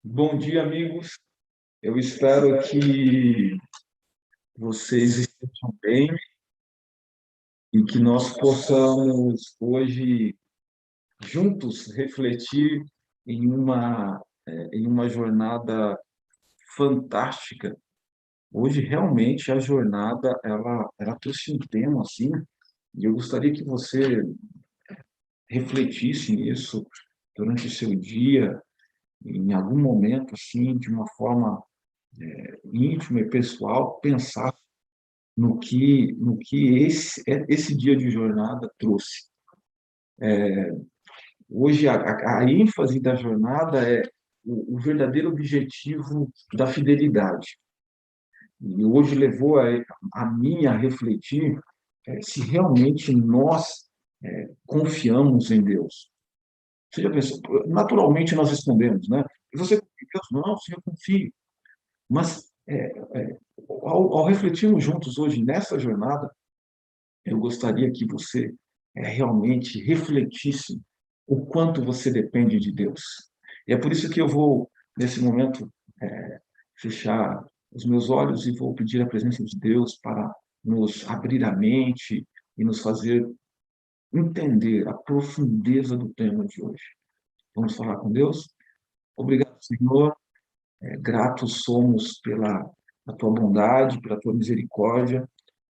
Bom dia, amigos. Eu espero que vocês estejam bem e que nós possamos hoje juntos refletir em uma jornada fantástica. Hoje realmente a jornada ela trouxe um tema assim, e eu gostaria que você refletisse nisso durante o seu dia, em algum momento assim, de uma forma íntima e pessoal, pensar no que esse dia de jornada trouxe. Hoje, a ênfase da jornada é o verdadeiro objetivo da fidelidade. E hoje levou a mim a refletir se realmente nós confiamos em Deus. Você já pensou? Naturalmente nós respondemos, né? E você confia em Deus? Não, sim, eu confio. Mas ao refletirmos juntos hoje nessa jornada, eu gostaria que você realmente refletisse o quanto você depende de Deus. E é por isso que eu vou, nesse momento, fechar os meus olhos e vou pedir a presença de Deus para nos abrir a mente e nos fazer entender a profundeza do tema de hoje. Vamos falar com Deus? Obrigado, Senhor. Gratos somos pela a tua bondade, pela tua misericórdia.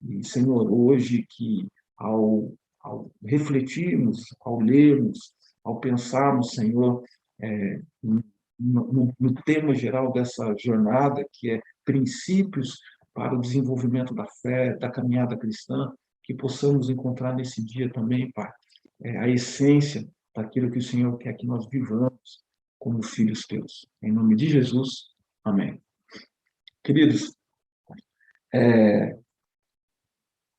E, Senhor, hoje que ao refletirmos, ao lermos, ao pensarmos, Senhor, no tema geral dessa jornada, que é princípios para o desenvolvimento da fé, da caminhada cristã, que possamos encontrar nesse dia também, Pai, a essência daquilo que o Senhor quer que nós vivamos como filhos teus. Em nome de Jesus, amém. Queridos,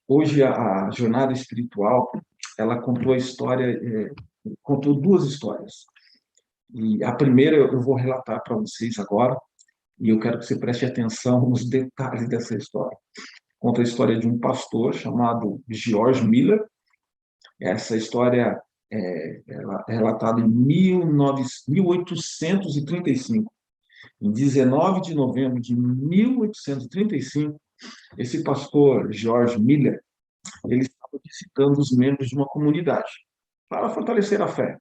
hoje a jornada espiritual, ela contou a história, contou duas histórias. E a primeira eu vou relatar para vocês agora, e eu quero que você preste atenção nos detalhes dessa história. Conta a história de um pastor chamado George Miller. Essa história ela é relatada em 1835. Em 19 de novembro de 1835, esse pastor George Miller, ele estava visitando os membros de uma comunidade para fortalecer a fé.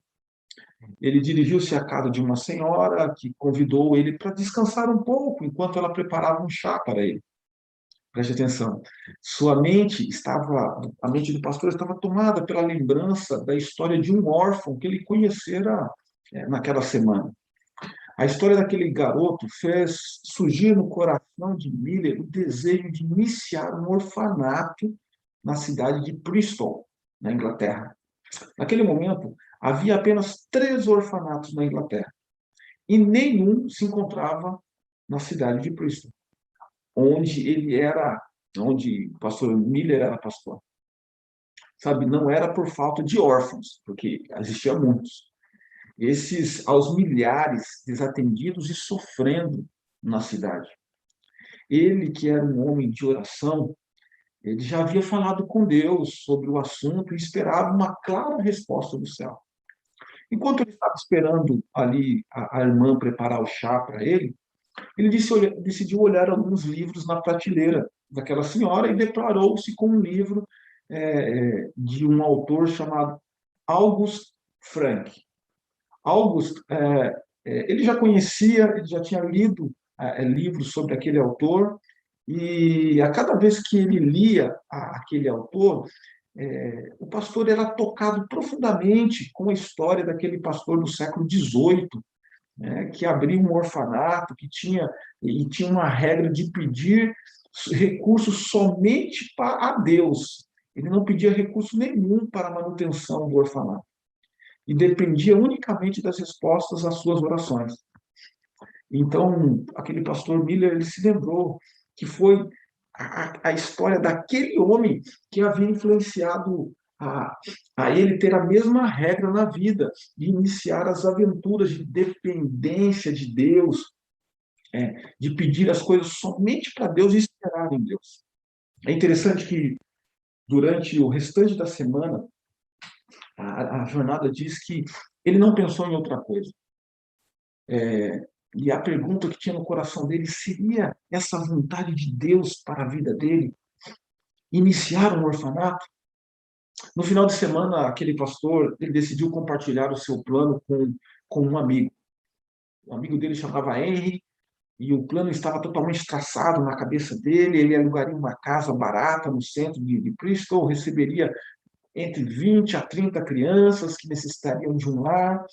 Ele dirigiu-se à casa de uma senhora que convidou ele para descansar um pouco enquanto ela preparava um chá para ele. Preste atenção. A mente do pastor estava tomada pela lembrança da história de um órfão que ele conhecera naquela semana. A história daquele garoto fez surgir no coração de Miller o desejo de iniciar um orfanato na cidade de Bristol, na Inglaterra. Naquele momento, havia apenas 3 orfanatos na Inglaterra e nenhum se encontrava na cidade de Bristol, onde o pastor Miller era pastor. Sabe, não era por falta de órfãos, porque existiam muitos. Esses aos milhares desatendidos e sofrendo na cidade. Ele, que era um homem de oração, ele já havia falado com Deus sobre o assunto e esperava uma clara resposta do céu. Enquanto ele estava esperando ali a irmã preparar o chá para ele, ele decidiu olhar alguns livros na prateleira daquela senhora e deparou-se com um livro de um autor chamado August Frank. August, ele já conhecia, ele já tinha lido livros sobre aquele autor, e a cada vez que ele lia aquele autor, o pastor era tocado profundamente com a história daquele pastor do século XVIII, né, que abriu um orfanato, que tinha uma regra de pedir recursos somente para a Deus. Ele não pedia recurso nenhum para a manutenção do orfanato. E dependia unicamente das respostas às suas orações. Então, aquele pastor Miller, ele se lembrou que foi a história daquele homem que havia influenciado a, a ele ter a mesma regra na vida, de iniciar as aventuras de dependência de Deus, de pedir as coisas somente para Deus e esperar em Deus. É interessante que, durante o restante da semana, a jornada diz que ele não pensou em outra coisa. E a pergunta que tinha no coração dele seria essa vontade de Deus para a vida dele, iniciar um orfanato? No final de semana, aquele pastor, ele decidiu compartilhar o seu plano com um amigo. O amigo dele chamava Henry, e o plano estava totalmente traçado na cabeça dele. Ele alugaria uma casa barata no centro de Bristol, receberia entre 20 a 30 crianças que necessitariam de um lar,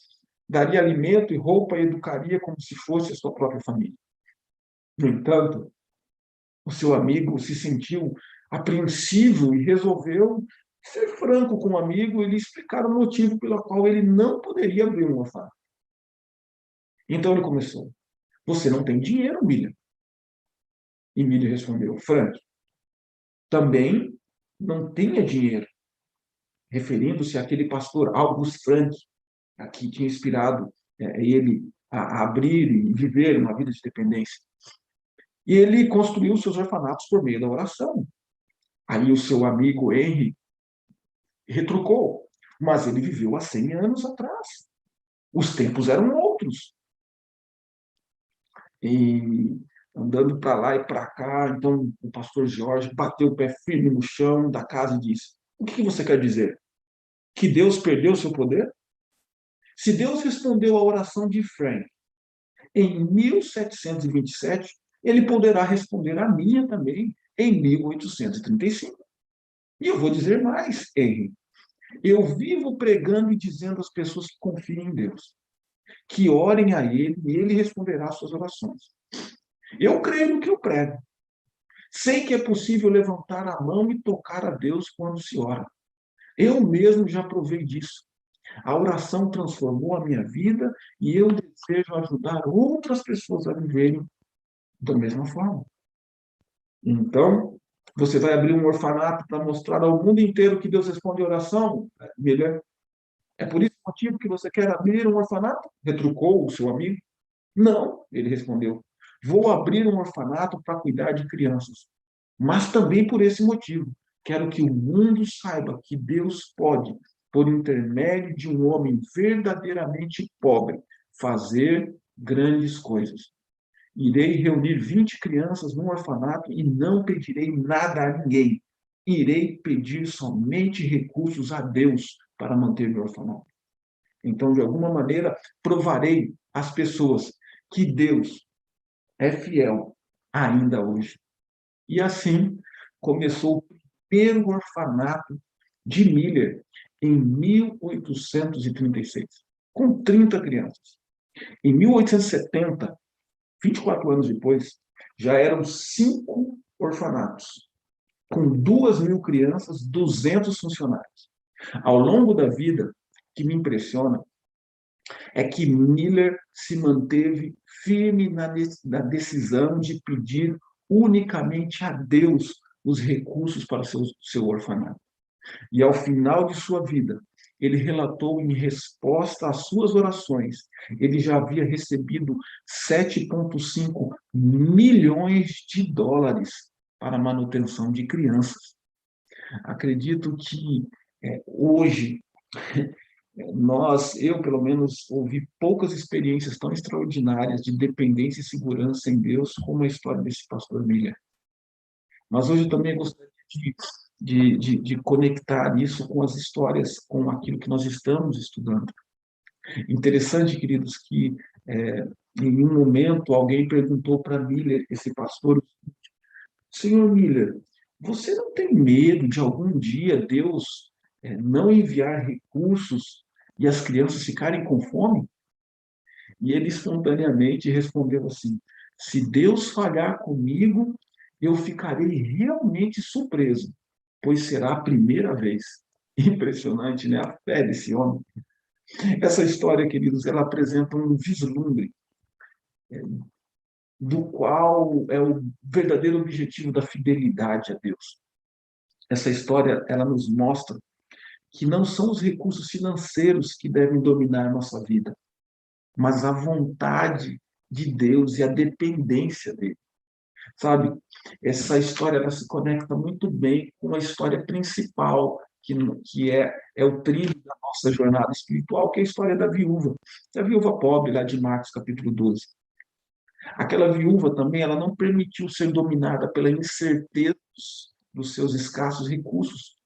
daria alimento e roupa e educaria como se fosse a sua própria família. No entanto, o seu amigo se sentiu apreensivo e resolveu ser franco com o amigo e lhe explicar o motivo pelo qual ele não poderia abrir um orfanato. Então ele começou: você não tem dinheiro, Miller? E Miller respondeu: Frank, também não tenha dinheiro, referindo-se àquele pastor August Frank, que tinha inspirado ele a abrir e viver uma vida de dependência. E ele construiu seus orfanatos por meio da oração. Aí o seu amigo Henry retrucou, mas ele viveu há 100 anos atrás. Os tempos eram outros. E andando para lá e para cá, então o pastor Jorge bateu o pé firme no chão da casa e disse: o que você quer dizer? Que Deus perdeu seu poder? Se Deus respondeu à oração de Frank em 1727, ele poderá responder a minha também em 1835. E eu vou dizer mais, Henry. Eu vivo pregando e dizendo às pessoas que confiem em Deus, que orem a Ele e Ele responderá às suas orações. Eu creio no que eu prego. Sei que é possível levantar a mão e tocar a Deus quando se ora. Eu mesmo já provei disso. A oração transformou a minha vida e eu desejo ajudar outras pessoas a viverem da mesma forma. Então, você vai abrir um orfanato para mostrar ao mundo inteiro que Deus responde a oração? Melhor. É por esse motivo que você quer abrir um orfanato? Retrucou o seu amigo. Não, ele respondeu. Vou abrir um orfanato para cuidar de crianças. Mas também por esse motivo. Quero que o mundo saiba que Deus pode, por intermédio de um homem verdadeiramente pobre, fazer grandes coisas. Irei reunir 20 crianças num orfanato e não pedirei nada a ninguém. Irei pedir somente recursos a Deus para manter meu orfanato. Então, de alguma maneira, provarei às pessoas que Deus é fiel ainda hoje. E assim começou o primeiro orfanato de Miller em 1836, com 30 crianças. Em 1870, 24 anos depois, já eram 5 orfanatos, com 2.000 crianças, 200 funcionários. Ao longo da vida, o que me impressiona é que Miller se manteve firme na decisão de pedir unicamente a Deus os recursos para o seu orfanato. E ao final de sua vida, ele relatou em resposta às suas orações, ele já havia recebido 7,5 milhões de dólares para a manutenção de crianças. Acredito que hoje eu pelo menos ouvi poucas experiências tão extraordinárias de dependência e segurança em Deus como a história desse pastor Miller. Mas hoje eu também gostaria de conectar isso com as histórias, com aquilo que nós estamos estudando. Interessante, queridos, que em um momento alguém perguntou para Miller, esse pastor: Senhor Miller, você não tem medo de algum dia Deus não enviar recursos e as crianças ficarem com fome? E ele espontaneamente respondeu assim: se Deus falhar comigo, eu ficarei realmente surpreso, pois será a primeira vez. Impressionante, né? A fé desse homem. Essa história, queridos, ela apresenta um vislumbre do qual é o verdadeiro objetivo da fidelidade a Deus. Essa história, ela nos mostra que não são os recursos financeiros que devem dominar a nossa vida, mas a vontade de Deus e a dependência dele. Sabe, essa história ela se conecta muito bem com a história principal, que é o trilho da nossa jornada espiritual, que é a história da viúva pobre, lá de Marcos, capítulo 12. Aquela viúva também, ela não permitiu ser dominada pela incerteza dos seus escassos recursos,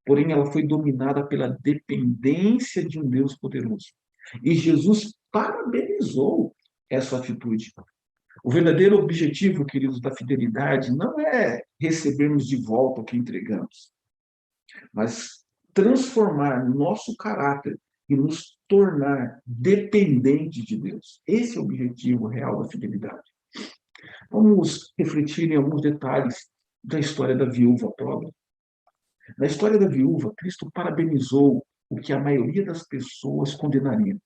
porém ela foi dominada pela dependência de um Deus poderoso. E Jesus parabenizou essa atitude. O verdadeiro objetivo, queridos, da fidelidade não é recebermos de volta o que entregamos, mas transformar nosso caráter e nos tornar dependentes de Deus. Esse é o objetivo real da fidelidade. Vamos refletir em alguns detalhes da história da viúva pobre. Na história da viúva, Cristo parabenizou o que a maioria das pessoas condenaria.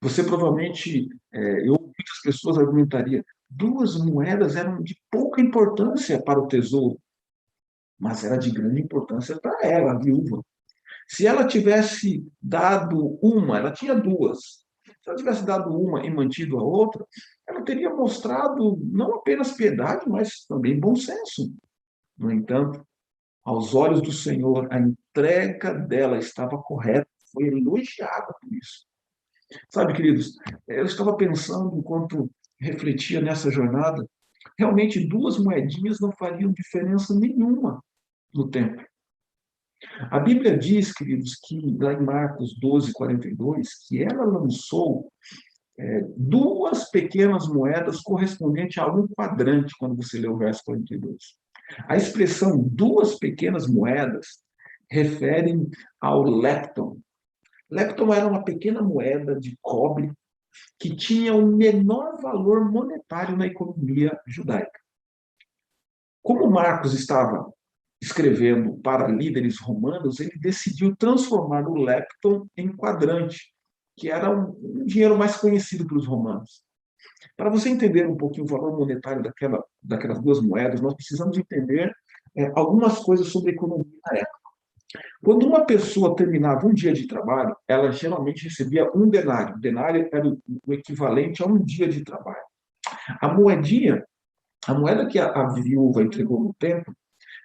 Você provavelmente, muitas pessoas argumentariam, duas moedas eram de pouca importância para o tesouro, mas era de grande importância para ela, a viúva. Se ela tivesse dado uma, ela tinha duas. Se ela tivesse dado uma e mantido a outra, ela teria mostrado não apenas piedade, mas também bom senso. No entanto, aos olhos do Senhor, a entrega dela estava correta, foi elogiada por isso. Sabe, queridos, eu estava pensando enquanto refletia nessa jornada, realmente duas moedinhas não fariam diferença nenhuma no tempo. A Bíblia diz, queridos, que lá em Marcos 12:42, que ela lançou duas pequenas moedas correspondentes a um quadrante, quando você lê o verso 42. A expressão duas pequenas moedas refere ao lepton. Lepton era uma pequena moeda de cobre que tinha o menor valor monetário na economia judaica. Como Marcos estava escrevendo para líderes romanos, ele decidiu transformar o lepton em quadrante, que era um dinheiro mais conhecido pelos romanos. Para você entender um pouquinho o valor monetário daquelas duas moedas, nós precisamos entender algumas coisas sobre a economia na época. Quando uma pessoa terminava um dia de trabalho, ela geralmente recebia um denário. O denário era o equivalente a um dia de trabalho. A moedinha, a moeda que a viúva entregou no templo,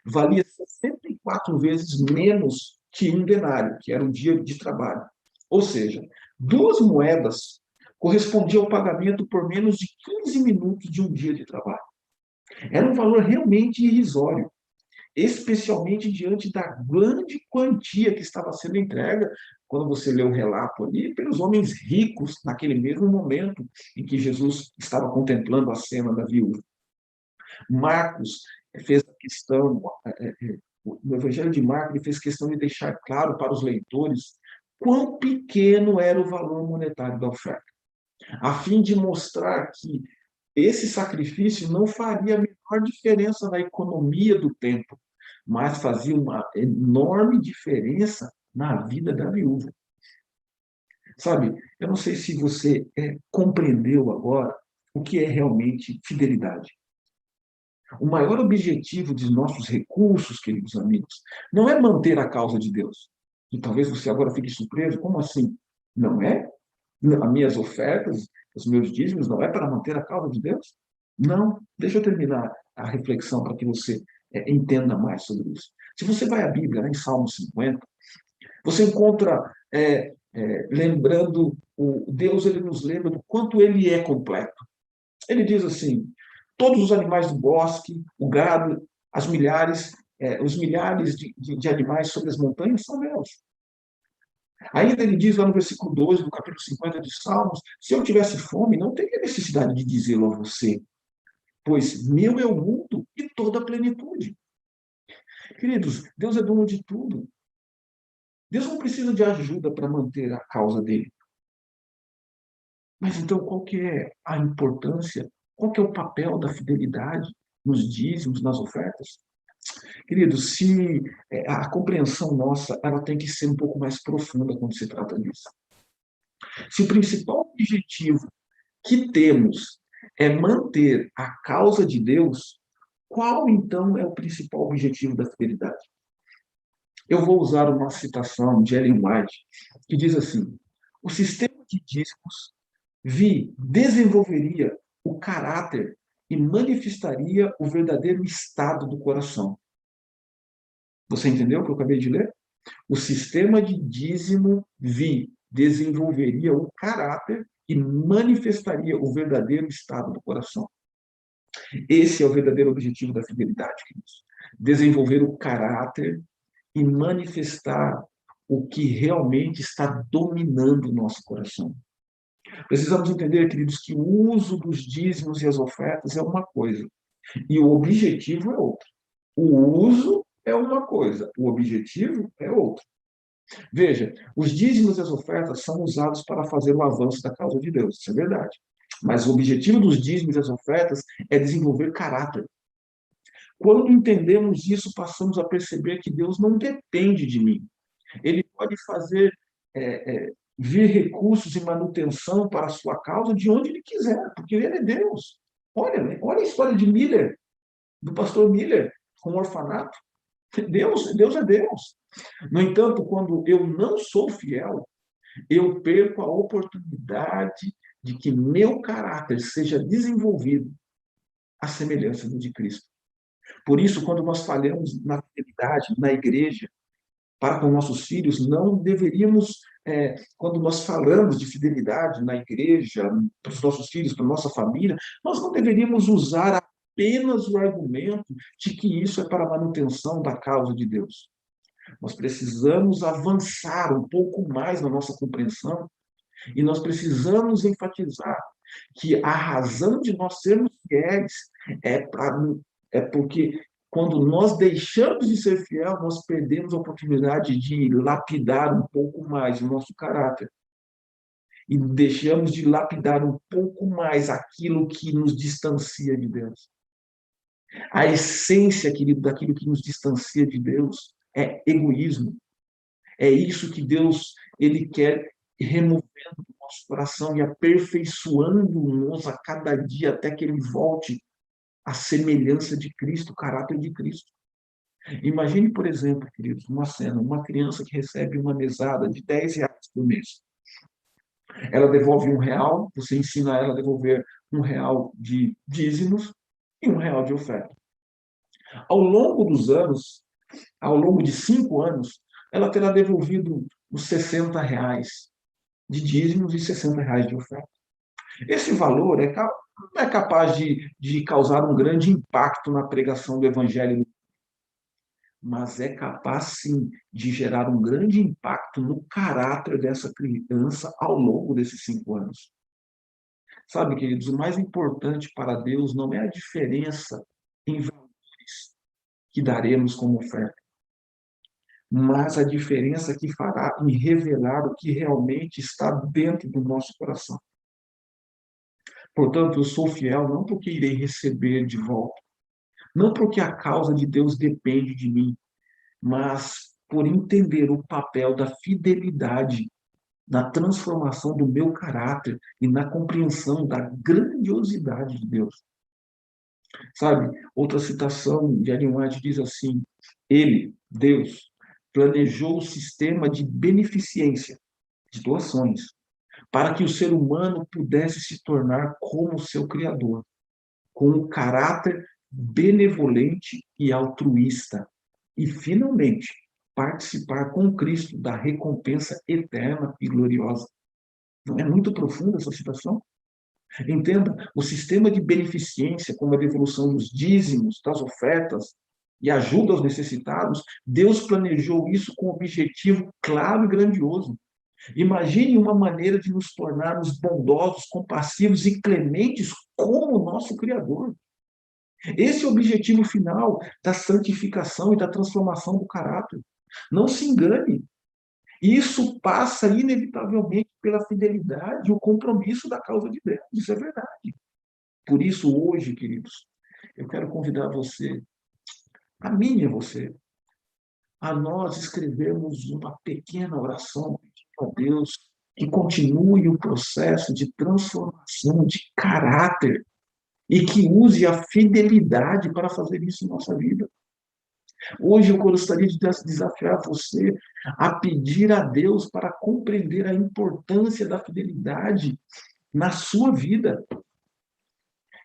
valia 64 vezes menos que um denário, que era um dia de trabalho. Ou seja, duas moedas correspondiam ao pagamento por menos de 15 minutos de um dia de trabalho. Era um valor realmente irrisório, especialmente diante da grande quantia que estava sendo entregue, quando você lê o relato ali, pelos homens ricos, naquele mesmo momento em que Jesus estava contemplando a cena da viúva. Marcos fez a questão, no Evangelho de Marcos, ele fez questão de deixar claro para os leitores quão pequeno era o valor monetário da oferta, a fim de mostrar que esse sacrifício não faria a menor diferença na economia do tempo, mas fazia uma enorme diferença na vida da viúva. Sabe, eu não sei se você compreendeu agora o que é realmente fidelidade. O maior objetivo de nossos recursos, queridos amigos, não é manter a causa de Deus. E talvez você agora fique surpreso, como assim? Não é? As minhas ofertas, os meus dízimos, não é para manter a causa de Deus? Não. Deixa eu terminar a reflexão para que você entenda mais sobre isso. Se você vai à Bíblia, em Salmo 50, você encontra, lembrando, Deus ele nos lembra do quanto ele é completo. Ele diz assim, todos os animais do bosque, o gado, os milhares de animais sobre as montanhas são meus. Ainda ele diz lá no versículo 12 do capítulo 50 de Salmos, se eu tivesse fome, não teria necessidade de dizê-lo a você, pois meu é o mundo e toda a plenitude. Queridos, Deus é dono de tudo. Deus não precisa de ajuda para manter a causa dele. Mas então qual que é a importância, qual que é o papel da fidelidade nos dízimos, nas ofertas? Queridos, se a compreensão nossa, ela tem que ser um pouco mais profunda quando se trata disso. Se o principal objetivo que temos é manter a causa de Deus, qual então é o principal objetivo da fidelidade? Eu vou usar uma citação de Ellen White, que diz assim: o sistema de dízimos desenvolveria o caráter e manifestaria o verdadeiro estado do coração. Você entendeu o que eu acabei de ler? O sistema de dízimo desenvolveria o caráter que manifestaria o verdadeiro estado do coração. Esse é o verdadeiro objetivo da fidelidade, queridos. Desenvolver o caráter e manifestar o que realmente está dominando o nosso coração. Precisamos entender, queridos, que o uso dos dízimos e as ofertas é uma coisa, e o objetivo é outra. O uso é uma coisa, o objetivo é outra. Veja, os dízimos e as ofertas são usados para fazer o avanço da causa de Deus, isso é verdade. Mas o objetivo dos dízimos e das ofertas é desenvolver caráter. Quando entendemos isso, passamos a perceber que Deus não depende de mim. Ele pode fazer vir recursos e manutenção para a sua causa de onde ele quiser, porque ele é Deus. Olha a história de Miller, do pastor Miller, com o orfanato. Deus é Deus. No entanto, quando eu não sou fiel, eu perco a oportunidade de que meu caráter seja desenvolvido à semelhança do de Cristo. Por isso, quando nós falhamos na fidelidade, na igreja, para com nossos filhos, não deveríamos, quando nós falamos de fidelidade na igreja, para os nossos filhos, para a nossa família, nós não deveríamos usar apenas o argumento de que isso é para a manutenção da causa de Deus. Nós precisamos avançar um pouco mais na nossa compreensão e nós precisamos enfatizar que a razão de nós sermos fiéis é porque quando nós deixamos de ser fiel, nós perdemos a oportunidade de lapidar um pouco mais o nosso caráter. E deixamos de lapidar um pouco mais aquilo que nos distancia de Deus. A essência, querido, daquilo que nos distancia de Deus é egoísmo. É isso que Deus ele quer removendo do nosso coração e aperfeiçoando-nos a cada dia até que ele volte à semelhança de Cristo, o caráter de Cristo. Imagine, por exemplo, queridos, uma cena, uma criança que recebe uma mesada de R$ 10 por mês. Ela devolve R$ 1, você ensina ela a devolver R$ 1 de dízimos e R$ 1 de oferta. Ao longo dos anos, ao longo de 5 anos, ela terá devolvido os R$ 60 de dízimos e R$ 60 de oferta. Esse valor não é capaz de causar um grande impacto na pregação do evangelho, mas é capaz, sim, de gerar um grande impacto no caráter dessa criança ao longo desses 5 anos. Sabe, queridos, o mais importante para Deus não é a diferença em valores que daremos como oferta, mas a diferença que fará em revelar o que realmente está dentro do nosso coração. Portanto, eu sou fiel não porque irei receber de volta, não porque a causa de Deus depende de mim, mas por entender o papel da fidelidade na transformação do meu caráter e na compreensão da grandiosidade de Deus. Sabe, outra citação de Ellen White diz assim: ele, Deus, planejou o sistema de beneficência, de doações, para que o ser humano pudesse se tornar como seu Criador, com um caráter benevolente e altruísta, e, finalmente, participar com Cristo da recompensa eterna e gloriosa. Não é muito profunda essa citação? Entenda, o sistema de beneficência, como a devolução dos dízimos, das ofertas e ajuda aos necessitados, Deus planejou isso com um objetivo claro e grandioso. Imagine uma maneira de nos tornarmos bondosos, compassivos e clementes como o nosso Criador. Esse é o objetivo final da santificação e da transformação do caráter. Não se engane. Isso passa inevitavelmente pela fidelidade e o compromisso da causa de Deus. Isso é verdade. Por isso, hoje, queridos, eu quero convidar você, a mim e a você, a nós escrevermos uma pequena oração a Deus que continue o processo de transformação de caráter e que use a fidelidade para fazer isso em nossa vida. Hoje eu gostaria de desafiar você a pedir a Deus para compreender a importância da fidelidade na sua vida.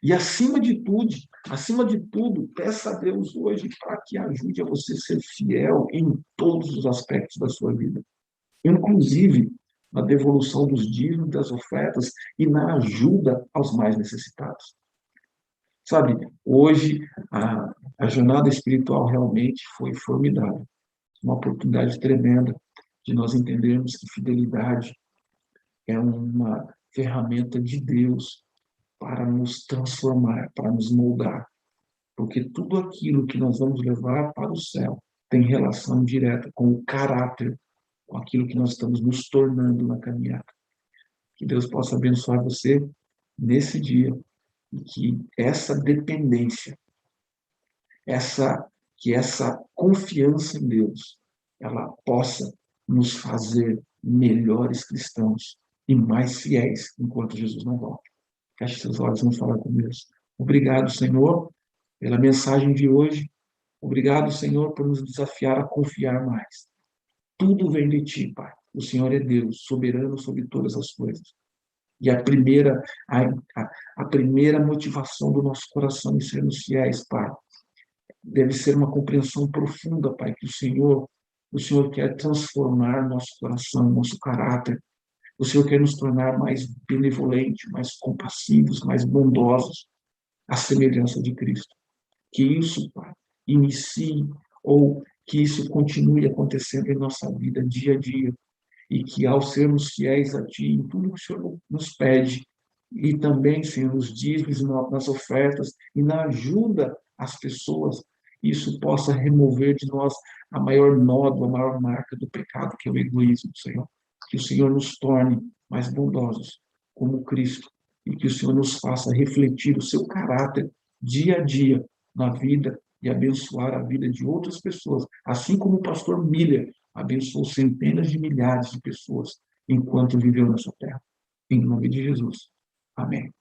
E acima de tudo, peça a Deus hoje para que ajude a você ser fiel em todos os aspectos da sua vida. Inclusive na devolução dos dízimos, das ofertas e na ajuda aos mais necessitados. Sabe, hoje a jornada espiritual realmente foi formidável, uma oportunidade tremenda de nós entendermos que fidelidade é uma ferramenta de Deus para nos transformar, para nos moldar, porque tudo aquilo que nós vamos levar para o céu tem relação direta com o caráter, com aquilo que nós estamos nos tornando na caminhada. Que Deus possa abençoar você nesse dia e que essa dependência, que essa confiança em Deus, ela possa nos fazer melhores cristãos e mais fiéis enquanto Jesus não volta. Feche seus olhos, vamos falar com Deus. Obrigado, Senhor, pela mensagem de hoje. Obrigado, Senhor, por nos desafiar a confiar mais. Tudo vem de Ti, Pai. O Senhor é Deus, soberano sobre todas as coisas. E a primeira motivação do nosso coração em sermos fiéis, Pai, deve ser uma compreensão profunda, Pai, que o Senhor quer transformar nosso coração, nosso caráter. O Senhor quer nos tornar mais benevolentes, mais compassivos, mais bondosos, à semelhança de Cristo. Que isso, Pai, inicie ou que isso continue acontecendo em nossa vida dia a dia e que ao sermos fiéis a Ti em tudo que o Senhor nos pede e também, Senhor, nos dízimos, nas ofertas e na ajuda às pessoas, isso possa remover de nós a maior nódoa, a maior marca do pecado, que é o egoísmo, Senhor. Que o Senhor nos torne mais bondosos, como Cristo, e que o Senhor nos faça refletir o seu caráter dia a dia na vida e abençoar a vida de outras pessoas, assim como o pastor Miller abençoou centenas de milhares de pessoas enquanto viveu nessa terra. Em nome de Jesus. Amém.